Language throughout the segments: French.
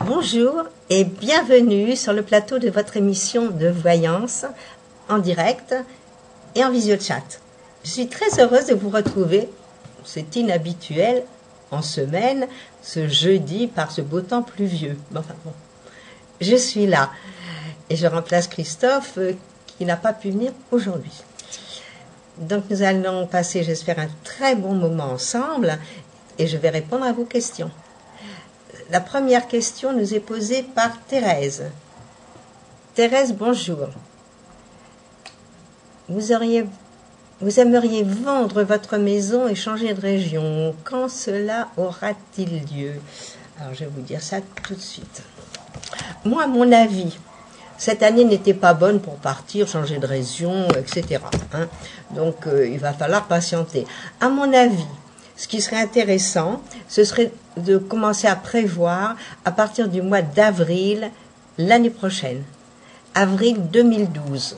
Bonjour et bienvenue sur le plateau de votre émission de voyance en direct et en visio-chat. Je suis très heureuse de vous retrouver, c'est inhabituel, en semaine, ce jeudi par ce beau temps pluvieux. Enfin bon, je suis là et je remplace Christophe qui n'a pas pu venir aujourd'hui. Donc nous allons passer, j'espère, un très bon moment ensemble et je vais répondre à vos questions. La première question nous est posée par Thérèse. Thérèse, bonjour. Vous aimeriez vendre votre maison et changer de région. Quand cela aura-t-il lieu? Alors, je vais vous dire ça tout de suite. Moi, à mon avis, cette année n'était pas bonne pour partir, changer de région, etc. Donc, il va falloir patienter. À mon avis, ce qui serait intéressant, ce serait de commencer à prévoir à partir du mois d'avril l'année prochaine, avril 2012.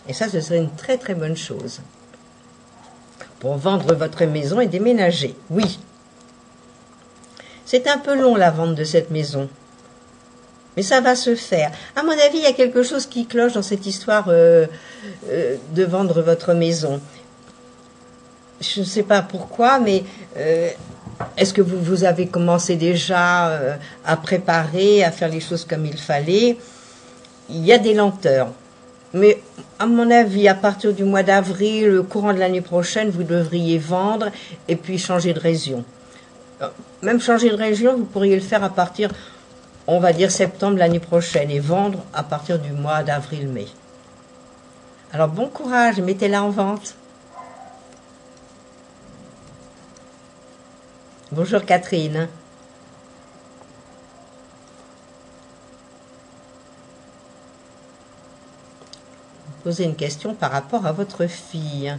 Et ça, ce serait une très très bonne chose. Pour vendre votre maison et déménager, oui. C'est un peu long la vente de cette maison, mais ça va se faire. À mon avis, il y a quelque chose qui cloche dans cette histoire de vendre votre maison. Je ne sais pas pourquoi, mais est-ce que vous avez commencé déjà à préparer, à faire les choses comme il fallait? Il y a des lenteurs. Mais à mon avis, à partir du mois d'avril, le courant de l'année prochaine, vous devriez vendre et puis changer de région. Même changer de région, vous pourriez le faire à partir, on va dire, septembre l'année prochaine et vendre à partir du mois d'avril-mai. Alors bon courage, mettez-la en vente. Bonjour Catherine. Posez une question par rapport à votre fille.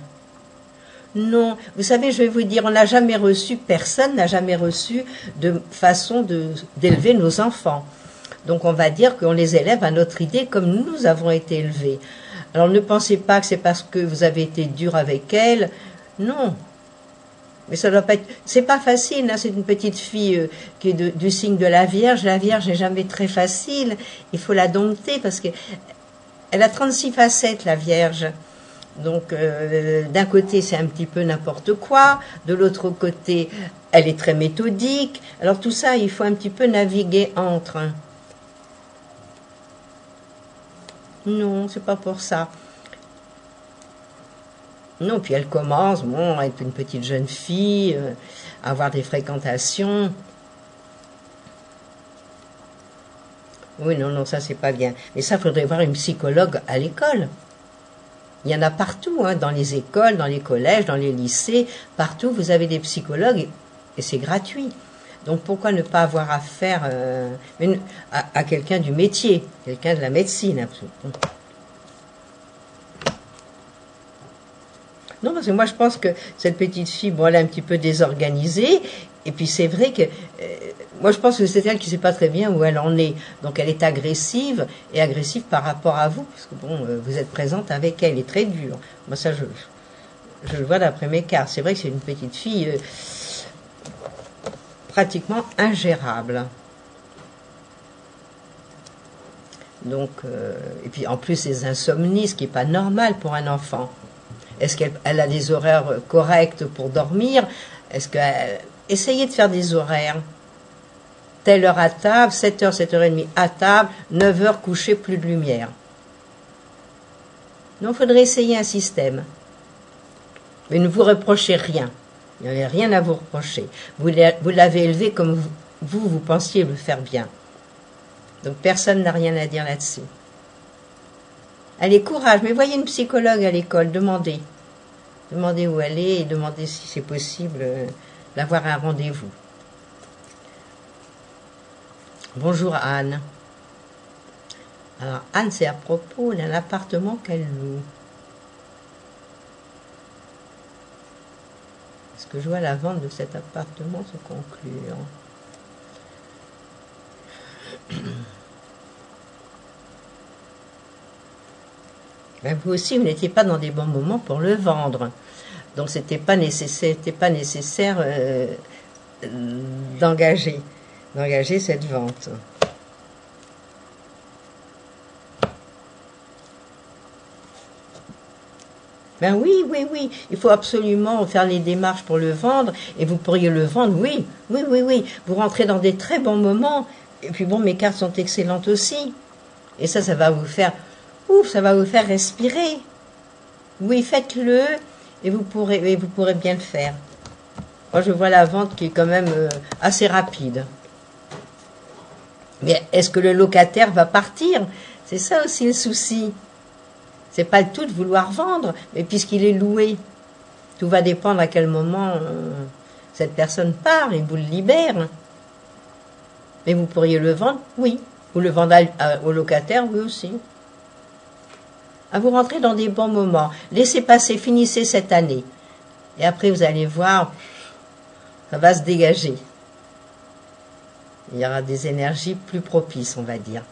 Non, vous savez, je vais vous dire, on n'a jamais reçu, personne n'a jamais reçu de façon d'élever nos enfants. Donc on va dire qu'on les élève à notre idée comme nous avons été élevés. Alors ne pensez pas que c'est parce que vous avez été dur avec elle. Non. Mais ça doit pas être. C'est pas facile, hein, c'est une petite fille qui est du signe de la Vierge. La Vierge n'est jamais très facile. Il faut la dompter parce que elle a 36 facettes, la Vierge. Donc, d'un côté, c'est un petit peu n'importe quoi. De l'autre côté, elle est très méthodique. Alors, tout ça, il faut un petit peu naviguer entre. Non, c'est pas pour ça. Non, puis elle commence, bon, à être une petite jeune fille, à avoir des fréquentations. Oui, non, ça, c'est pas bien. Mais ça, il faudrait voir une psychologue à l'école. Il y en a partout, hein, dans les écoles, dans les collèges, dans les lycées. Partout, vous avez des psychologues et c'est gratuit. Donc, pourquoi ne pas avoir affaire à quelqu'un du métier, quelqu'un de la médecine, absolument. Non, parce que moi, je pense que cette petite fille, bon, elle est un petit peu désorganisée. Et puis, c'est vrai que... moi, je pense que c'est elle qui ne sait pas très bien où elle en est. Donc, elle est agressive, et agressive par rapport à vous, parce que, bon, vous êtes présente avec elle, elle est très dure. Moi, ça, je le vois d'après mes cartes. C'est vrai que c'est une petite fille pratiquement ingérable. Donc, et puis, en plus, ces insomnies, ce qui n'est pas normal pour un enfant. Est-ce qu'elle a des horaires corrects pour dormir? Est-ce qu'elle... Essayez de faire des horaires. Telle heure à table, 7h, 7h30 à table, 9h couché, plus de lumière. Non, il faudrait essayer un système. Mais ne vous reprochez rien. Il n'y a rien à vous reprocher. Vous l'avez élevé comme vous pensiez le faire bien. Donc personne n'a rien à dire là-dessus. Allez, courage, mais voyez une psychologue à l'école, demandez. Demandez où elle est et demandez si c'est possible d'avoir un rendez-vous. Bonjour Anne. Alors Anne, c'est à propos d'un appartement qu'elle loue. Est-ce que je vois la vente de cet appartement se conclure? Ben, vous aussi, vous n'étiez pas dans des bons moments pour le vendre. Donc, c'était pas nécessaire d'engager. d'engager cette vente. Ben oui, oui, oui, il faut absolument faire les démarches pour le vendre, et vous pourriez le vendre, oui, oui, oui, oui. Vous rentrez dans des très bons moments, et puis bon, mes cartes sont excellentes aussi. Et ça va vous faire, ouf, ça va vous faire respirer. Oui, faites-le, et vous pourrez bien le faire. Moi, je vois la vente qui est quand même assez rapide. Mais est-ce que le locataire va partir? C'est ça aussi le souci. C'est pas le tout de vouloir vendre, mais puisqu'il est loué, tout va dépendre à quel moment cette personne part et vous le libère. Mais vous pourriez le vendre, oui. Ou le vendre au locataire, oui aussi. À vous rentrer dans des bons moments. Laissez passer, finissez cette année. Et après, vous allez voir, ça va se dégager. Il y aura des énergies plus propices, on va dire.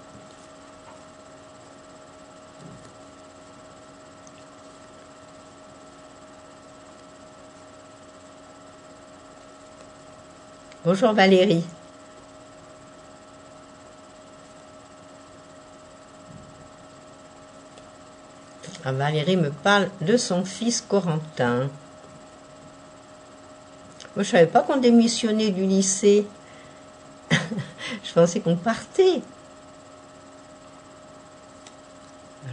Bonjour Valérie. Valérie me parle de son fils Corentin. Moi, je ne savais pas qu'on démissionnait du lycée. Je pensais qu'on partait.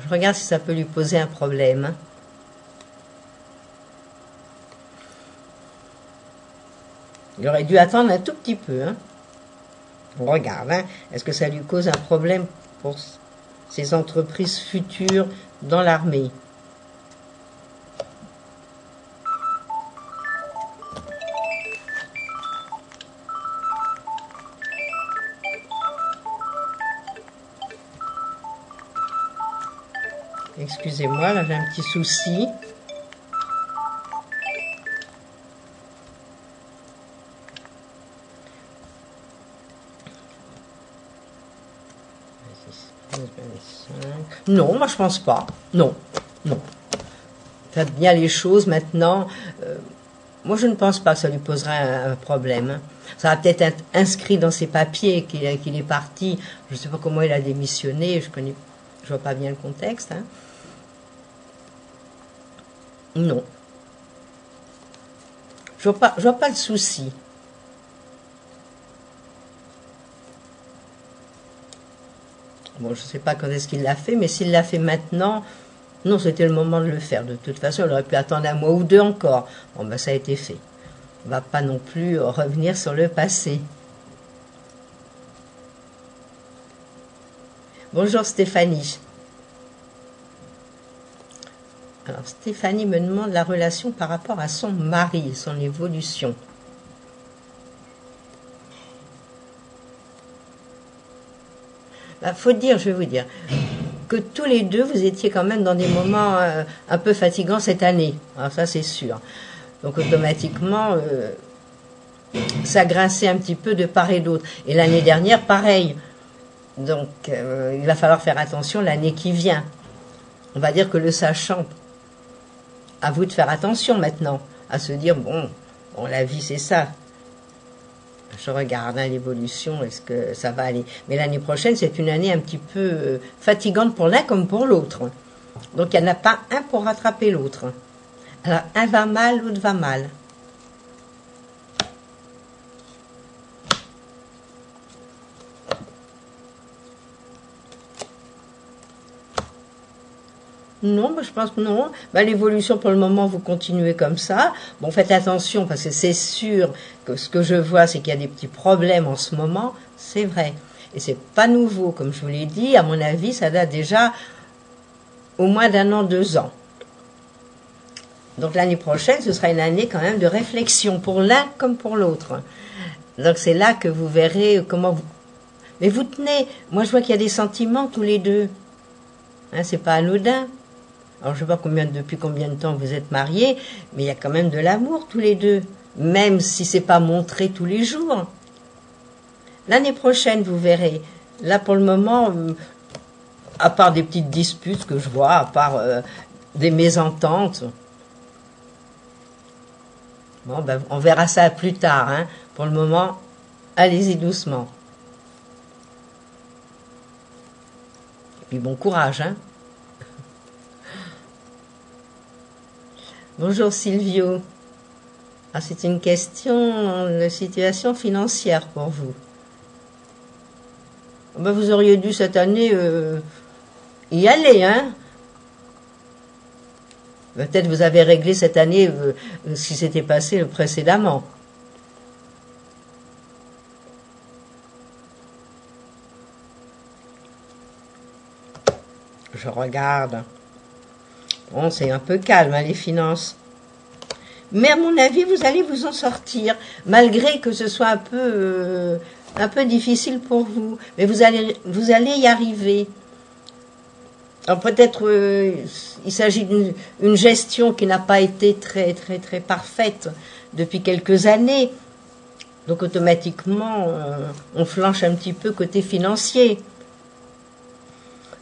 Je regarde si ça peut lui poser un problème. Il aurait dû attendre un tout petit peu. Hein. On regarde. Hein. Est-ce que ça lui cause un problème pour ses entreprises futures dans l'armée? Excusez-moi, là j'ai un petit souci. Non, moi je pense pas. Non, non. Faites bien les choses maintenant. Moi je ne pense pas que ça lui posera un problème. Ça va peut-être être inscrit dans ses papiers qu'il est parti. Je ne sais pas comment il a démissionné. Je vois pas bien le contexte. Hein. Non. Je vois pas le souci. Bon, je ne sais pas quand est-ce qu'il l'a fait, mais s'il l'a fait maintenant, non, c'était le moment de le faire. De toute façon, il aurait pu attendre un mois ou deux encore. Bon, ben ça a été fait. On ne va pas non plus revenir sur le passé. Bonjour Stéphanie. Alors Stéphanie me demande la relation par rapport à son mari, son évolution. Faut dire, je vais vous dire, que tous les deux, vous étiez quand même dans des moments un peu fatigants cette année. Alors ça, c'est sûr. Donc automatiquement, ça grinçait un petit peu de part et d'autre. Et l'année dernière, pareil. Donc il va falloir faire attention l'année qui vient. On va dire que le sachant, à vous de faire attention maintenant, à se dire, bon la vie c'est ça. Je regarde l'évolution, est-ce que ça va aller? Mais l'année prochaine, c'est une année un petit peu fatigante pour l'un comme pour l'autre. Donc, il n'y en a pas un pour rattraper l'autre. Alors, un va mal, l'autre va mal. Non, je pense que non. L'évolution, pour le moment, vous continuez comme ça. Bon, faites attention, parce que c'est sûr que ce que je vois, c'est qu'il y a des petits problèmes en ce moment. C'est vrai. Et c'est pas nouveau, comme je vous l'ai dit. À mon avis, ça date déjà au moins d'1 an, 2 ans. Donc l'année prochaine, ce sera une année quand même de réflexion, pour l'un comme pour l'autre. Donc c'est là que vous verrez comment vous... Mais vous tenez. Moi, je vois qu'il y a des sentiments tous les deux. Hein, c'est pas anodin. Alors, je ne sais pas depuis combien de temps vous êtes mariés, mais il y a quand même de l'amour tous les deux, même si ce n'est pas montré tous les jours. L'année prochaine, vous verrez. Là, pour le moment, à part des petites disputes que je vois, à part des mésententes, bon, on verra ça plus tard. Hein. Pour le moment, allez-y doucement. Puis bon courage, hein. Bonjour Silvio. Ah, c'est une question de situation financière pour vous. Ben, vous auriez dû cette année y aller, hein. Peut-être vous avez réglé cette année ce qui s'était passé précédemment. Je regarde. Bon, c'est un peu calme, hein, les finances. Mais à mon avis, vous allez vous en sortir, malgré que ce soit un peu difficile pour vous. Mais vous allez y arriver. Alors peut-être il s'agit d'une gestion qui n'a pas été très parfaite depuis quelques années. Donc automatiquement, on flanche un petit peu côté financier.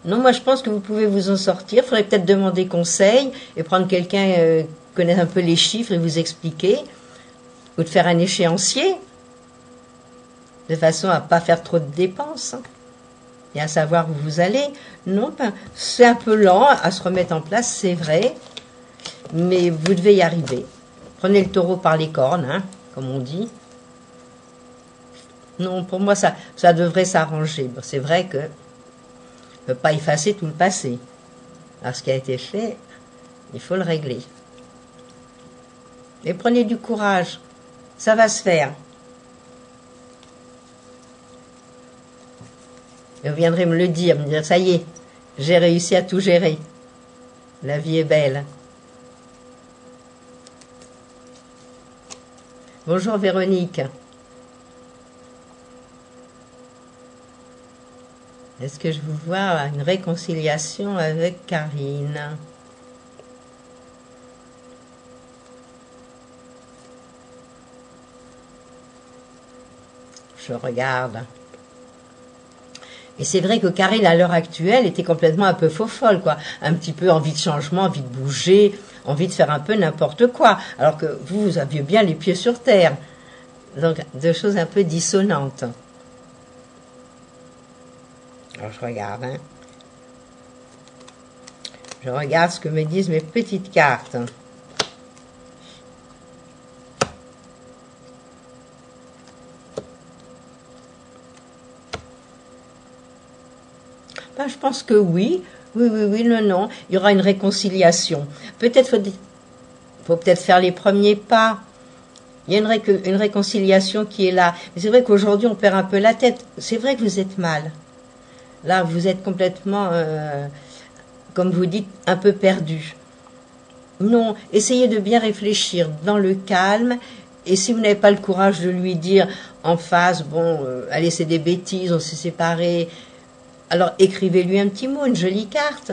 Non, moi je pense que vous pouvez vous en sortir. Il faudrait peut-être demander conseil et prendre quelqu'un qui connaît un peu les chiffres et vous expliquer. Ou de faire un échéancier. De façon à ne pas faire trop de dépenses. Et à savoir où vous allez. Non, ben, c'est un peu lent à se remettre en place, c'est vrai. Mais vous devez y arriver. Prenez le taureau par les cornes, hein, comme on dit. Non, pour moi, ça devrait s'arranger. Bon, c'est vrai que on ne peut pas effacer tout le passé. Alors, ce qui a été fait, il faut le régler. Mais prenez du courage. Ça va se faire. Et vous viendrez me le dire, me dire, ça y est, j'ai réussi à tout gérer. La vie est belle. Bonjour Véronique. Est-ce que je vous vois une réconciliation avec Karine? Je regarde. Et c'est vrai que Karine, à l'heure actuelle, était complètement un peu faux-folle, quoi. Un petit peu envie de changement, envie de bouger, envie de faire un peu n'importe quoi. Alors que vous aviez bien les pieds sur terre. Donc, deux choses un peu dissonantes. Alors, je regarde, hein. Je regarde ce que me disent mes petites cartes. Ben, je pense que oui. Oui, non. Il y aura une réconciliation. Peut-être faut peut-être faire les premiers pas. Il y a une réconciliation qui est là. Mais c'est vrai qu'aujourd'hui, on perd un peu la tête. C'est vrai que vous êtes mal. Là, vous êtes complètement, comme vous dites, un peu perdu. Non, essayez de bien réfléchir dans le calme. Et si vous n'avez pas le courage de lui dire en face, bon, allez, c'est des bêtises, on s'est séparés. Alors écrivez-lui un petit mot, une jolie carte.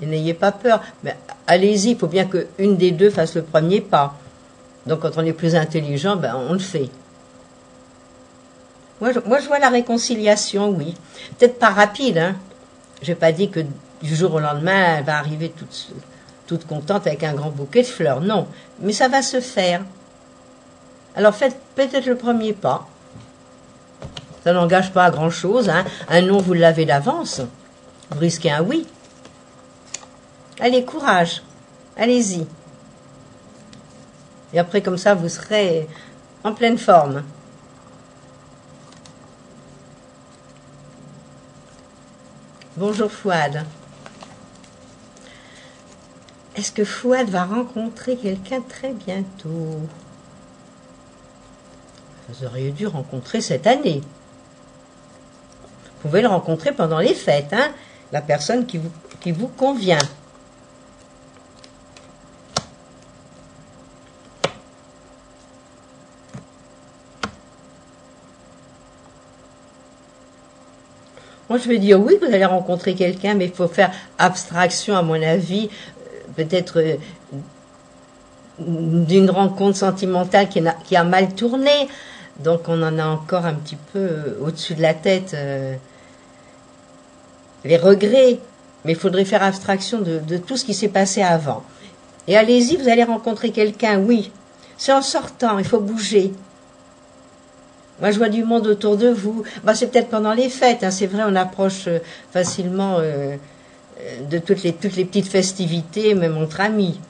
Et n'ayez pas peur. Mais allez-y, il faut bien qu'une des deux fasse le premier pas. Donc quand on est plus intelligent, ben, on le fait. Moi, je vois la réconciliation, oui. Peut-être pas rapide, hein. Je n'ai pas dit que du jour au lendemain, elle va arriver toute contente avec un grand bouquet de fleurs. Non, mais ça va se faire. Alors faites peut-être le premier pas. Ça n'engage pas à grand-chose, hein. Un non, vous l'avez d'avance. Vous risquez un oui. Allez, courage. Allez-y. Et après, comme ça, vous serez en pleine forme. Bonjour Fouad. Est-ce que Fouad va rencontrer quelqu'un très bientôt? Vous auriez dû rencontrer cette année. Vous pouvez le rencontrer pendant les fêtes, hein, la personne qui vous convient. Moi, je vais dire oui, vous allez rencontrer quelqu'un, mais il faut faire abstraction, à mon avis, peut-être d'une rencontre sentimentale qui a mal tourné. Donc, on en a encore un petit peu au-dessus de la tête les regrets. Mais il faudrait faire abstraction de tout ce qui s'est passé avant. Et allez-y, vous allez rencontrer quelqu'un, oui. C'est en sortant, il faut bouger. Moi, je vois du monde autour de vous. Bah, c'est peut-être pendant les fêtes, hein, c'est vrai, on approche facilement de toutes les petites festivités, même entre amis.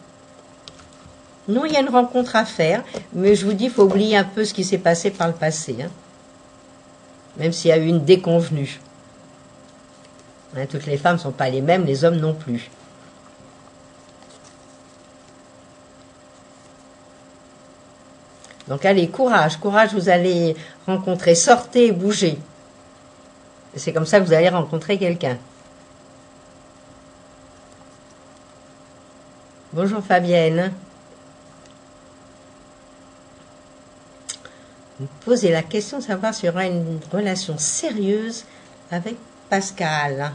Non, il y a une rencontre à faire, mais je vous dis, il faut oublier un peu ce qui s'est passé par le passé, hein, même s'il y a eu une déconvenue. Hein, toutes les femmes ne sont pas les mêmes, les hommes non plus. Donc allez, courage, courage, vous allez rencontrer, sortez et bougez. C'est comme ça que vous allez rencontrer quelqu'un. Bonjour Fabienne. Vous posez la question de savoir s'il y aura une relation sérieuse avec Pascal.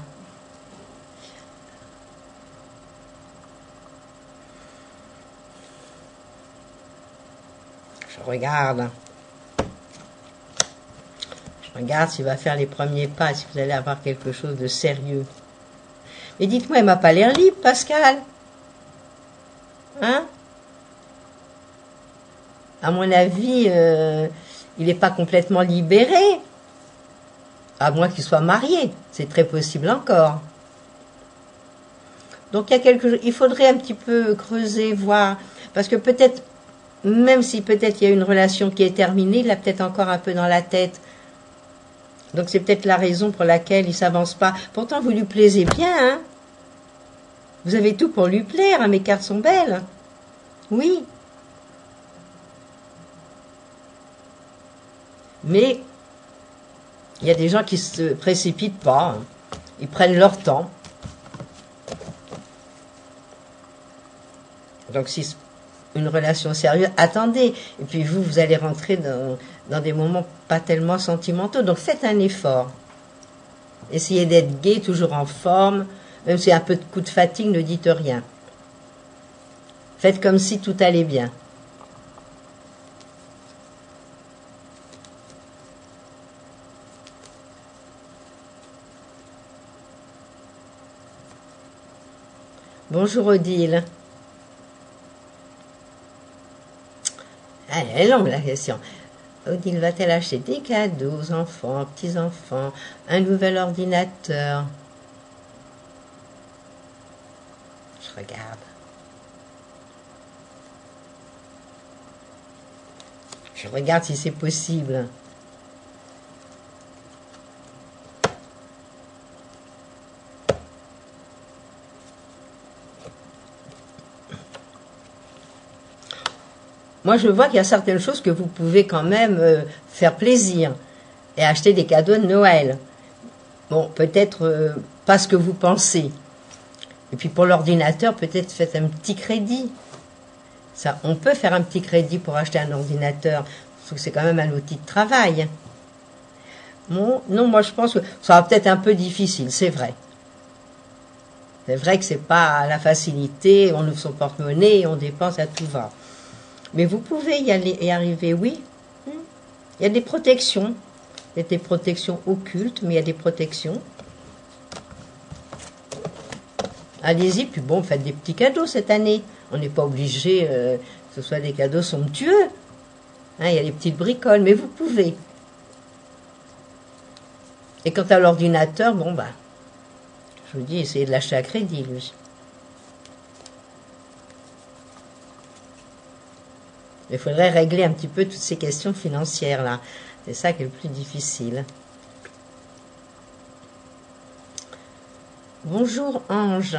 Je regarde s'il va faire les premiers pas, si vous allez avoir quelque chose de sérieux. Mais dites-moi, il m'a pas l'air libre, Pascal. Hein? À mon avis, il n'est pas complètement libéré. À moins qu'il soit marié. C'est très possible encore. Donc il faudrait un petit peu creuser, voir. Parce que peut-être, même si peut-être il y a une relation qui est terminée, il a peut-être encore un peu dans la tête. Donc c'est peut-être la raison pour laquelle il ne s'avance pas. Pourtant, vous lui plaisez bien, hein? Vous avez tout pour lui plaire, hein, mes cartes sont belles. Oui. Mais il y a des gens qui ne se précipitent pas. Hein. Ils prennent leur temps. Donc si une relation sérieuse, attendez. Et puis vous allez rentrer dans des moments pas tellement sentimentaux. Donc faites un effort. Essayez d'être gai, toujours en forme. Même si un peu de coup de fatigue, ne dites rien. Faites comme si tout allait bien. Bonjour Odile. Elle est longue la question. Odile va-t-elle acheter des cadeaux aux enfants, petits-enfants, un nouvel ordinateur? Je regarde. Je regarde si c'est possible. Moi, je vois qu'il y a certaines choses que vous pouvez quand même faire plaisir et acheter des cadeaux de Noël. Bon, peut-être pas ce que vous pensez. Et puis pour l'ordinateur, peut-être faites un petit crédit. Ça, on peut faire un petit crédit pour acheter un ordinateur, parce que c'est quand même un outil de travail. Bon, non, moi je pense que ça va peut-être un peu difficile, c'est vrai. C'est vrai que c'est pas la facilité, on ouvre son porte-monnaie et on dépense à tout va. Mais vous pouvez y aller et arriver, oui. Il y a des protections. Il y a des protections occultes, mais il y a des protections. Allez-y, puis bon, faites des petits cadeaux cette année. On n'est pas obligé que ce soit des cadeaux somptueux. Hein, il y a des petites bricoles, mais vous pouvez. Et quant à l'ordinateur, bon, bah, je vous dis, essayez de l'acheter à crédit, lui. Il faudrait régler un petit peu toutes ces questions financières-là. C'est ça qui est le plus difficile. Bonjour Ange.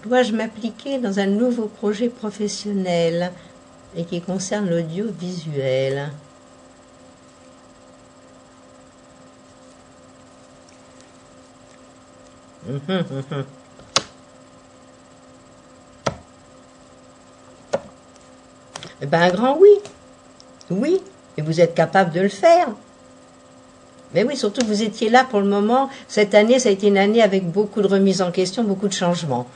Dois-je m'appliquer dans un nouveau projet professionnel et qui concerne l'audiovisuel? Eh ben, un grand oui. Oui, et vous êtes capable de le faire. Mais oui, surtout que vous étiez là pour le moment. Cette année, ça a été une année avec beaucoup de remises en question, beaucoup de changements.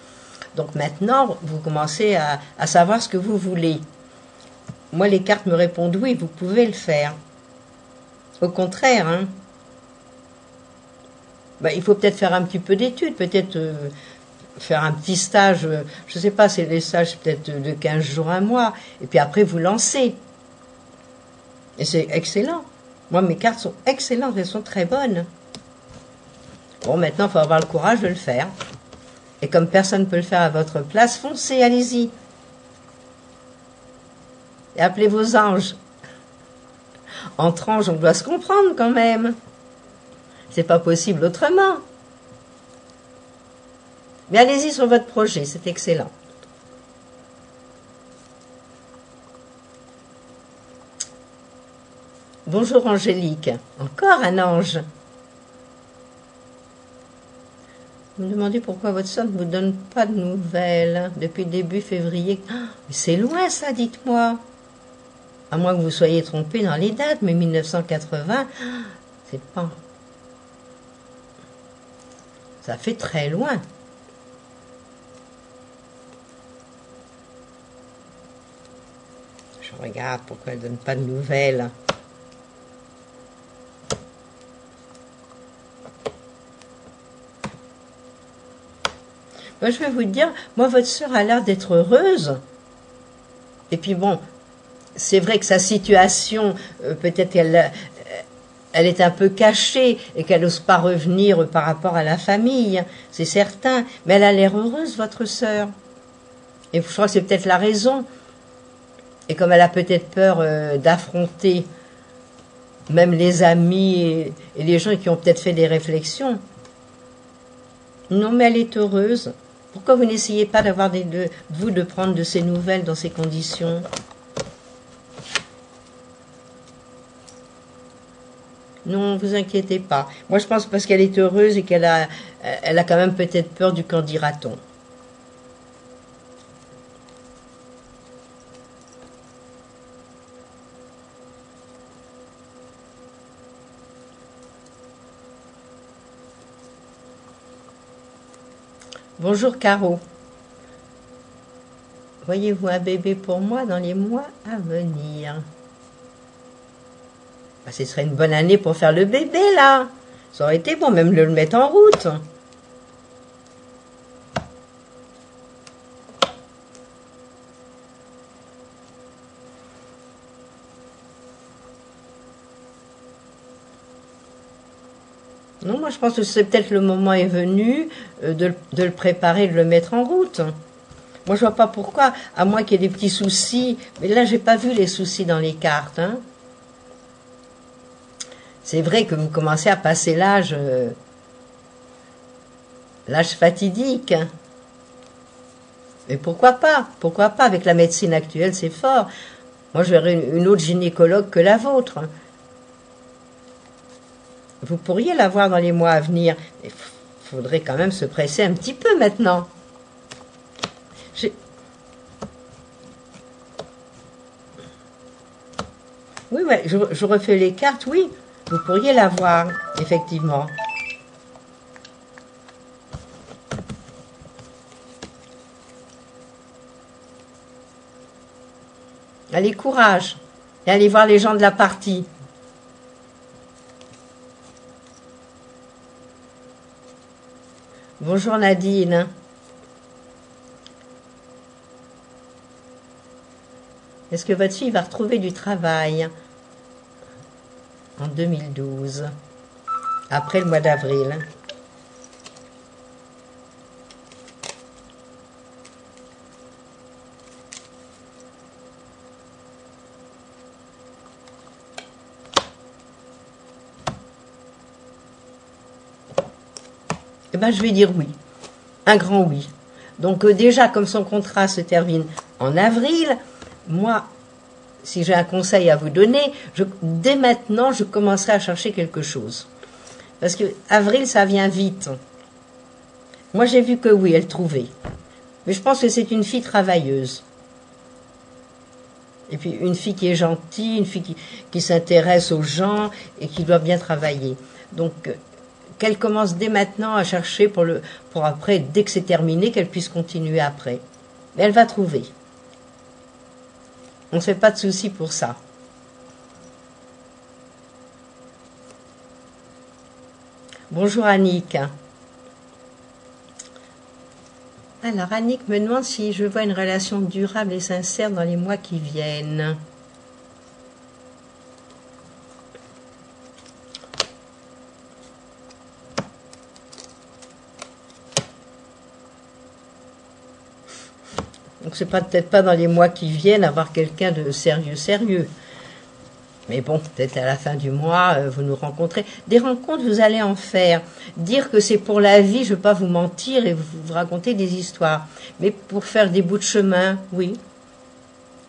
Donc maintenant, vous commencez à savoir ce que vous voulez. Moi, les cartes me répondent oui, vous pouvez le faire. Au contraire, hein. Ben, il faut peut-être faire un petit peu d'études, peut-être faire un petit stage, je ne sais pas, c'est les stages peut-être de 15 jours, un mois, et puis après vous lancez. Et c'est excellent. Moi, mes cartes sont excellentes, elles sont très bonnes. Bon, maintenant, il faut avoir le courage de le faire. Et comme personne ne peut le faire à votre place, foncez, allez-y. Et appelez vos anges. Entre anges, on doit se comprendre quand même. C'est pas possible autrement. Mais allez-y sur votre projet, c'est excellent. Bonjour Angélique, encore un ange. Vous me demandez pourquoi votre soeur ne vous donne pas de nouvelles depuis début février. Oh, c'est loin ça, dites-moi. À moins que vous soyez trompé dans les dates, mais 1980, c'est pas... Ça fait très loin. Je regarde pourquoi elle ne donne pas de nouvelles. Moi, je vais vous dire, moi, votre sœur a l'air d'être heureuse. Et puis bon, c'est vrai que sa situation, peut-être qu'elle elle est un peu cachée et qu'elle n'ose pas revenir par rapport à la famille, c'est certain. Mais elle a l'air heureuse, votre sœur. Et je crois que c'est peut-être la raison. Et comme elle a peut-être peur d'affronter même les amis et les gens qui ont peut-être fait des réflexions. Non, mais elle est heureuse. Pourquoi vous n'essayez pas d'avoir vous de prendre de ses nouvelles dans ces conditions? Non, vous inquiétez pas. Moi, je pense parce qu'elle est heureuse et qu'elle a quand même peut-être peur du qu'en dira-t-on. Bonjour Caro. Voyez-vous un bébé pour moi dans les mois à venir? Bah, ce serait une bonne année pour faire le bébé, là. Ça aurait été bon, même de le mettre en route. Non, moi je pense que c'est peut-être le moment est venu de le préparer, de le mettre en route. Moi je vois pas pourquoi, à moins qu'il y ait des petits soucis. Mais là j'ai pas vu les soucis dans les cartes. Hein. C'est vrai que vous commencez à passer l'âge fatidique. Mais pourquoi pas? Pourquoi pas? Avec la médecine actuelle, c'est fort. Moi je verrais une autre gynécologue que la vôtre. Vous pourriez l'avoir dans les mois à venir. Il faudrait quand même se presser un petit peu maintenant. Oui, ouais, je refais les cartes, oui. Vous pourriez l'avoir, effectivement. Allez, courage. Et allez voir les gens de la partie. Bonjour Nadine. Est-ce que votre fille va retrouver du travail en 2012, après le mois d'avril? Eh bien, je vais dire oui. Un grand oui. Donc déjà, comme son contrat se termine en avril, moi, si j'ai un conseil à vous donner, dès maintenant, je commencerai à chercher quelque chose. Parce que avril, ça vient vite. Moi, j'ai vu que oui, elle trouvait. Mais je pense que c'est une fille travailleuse. Et puis, une fille qui est gentille, une fille qui s'intéresse aux gens et qui doit bien travailler. Donc, qu'elle commence dès maintenant à chercher pour après, dès que c'est terminé, qu'elle puisse continuer après. Mais elle va trouver. On ne se fait pas de soucis pour ça. Bonjour Annick. Alors Annick me demande si je vois une relation durable et sincère dans les mois qui viennent. Donc c'est peut-être pas dans les mois qui viennent avoir quelqu'un de sérieux. Mais bon, peut-être à la fin du mois, vous nous rencontrez. Des rencontres, vous allez en faire. Dire que c'est pour la vie, je ne veux pas vous mentir et vous raconter des histoires. Mais pour faire des bouts de chemin, oui.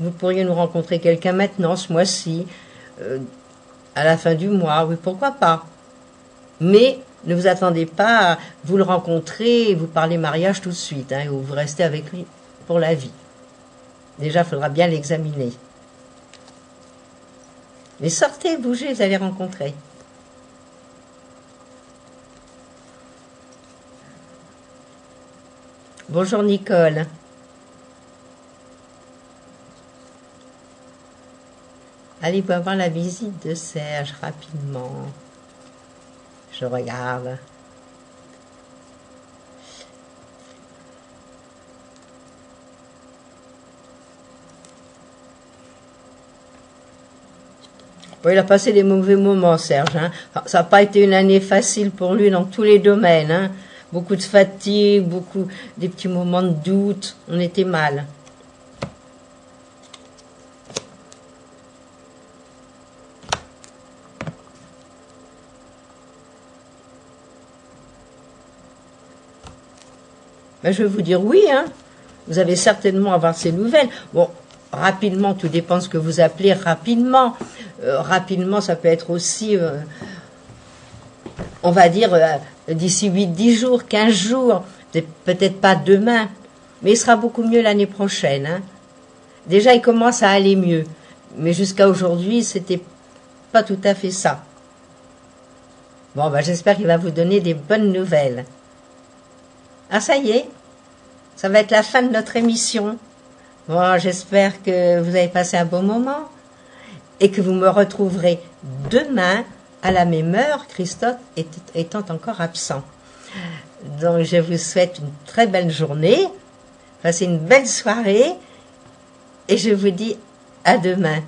Vous pourriez nous rencontrer quelqu'un maintenant, ce mois-ci, à la fin du mois, oui, pourquoi pas. Mais ne vous attendez pas à vous le rencontrer et vous parler mariage tout de suite, hein, ou vous restez avec lui pour la vie. Déjà, il faudra bien l'examiner. Mais sortez, bougez, vous allez rencontrer. Bonjour Nicole. Allez-vous avoir la visite de Serge rapidement? Je regarde. Bon, il a passé des mauvais moments, Serge. Hein. Ça n'a pas été une année facile pour lui dans tous les domaines. Hein. Beaucoup de fatigue, des petits moments de doute. On était mal. Ben, je vais vous dire oui. Hein. Vous allez certainement avoir ces nouvelles. Bon, rapidement, tout dépend de ce que vous appelez rapidement. Rapidement, ça peut être aussi, on va dire, d'ici 8-10 jours, 15 jours, peut-être pas demain, mais il sera beaucoup mieux l'année prochaine. Hein. Déjà, il commence à aller mieux, mais jusqu'à aujourd'hui, c'était pas tout à fait ça. Bon, ben, j'espère qu'il va vous donner des bonnes nouvelles. Ah, ça y est, ça va être la fin de notre émission. Bon, j'espère que vous avez passé un bon moment et que vous me retrouverez demain à la même heure, Christophe étant encore absent. Donc, je vous souhaite une très belle journée, passez une belle soirée et je vous dis à demain.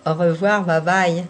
Au revoir, bye bye.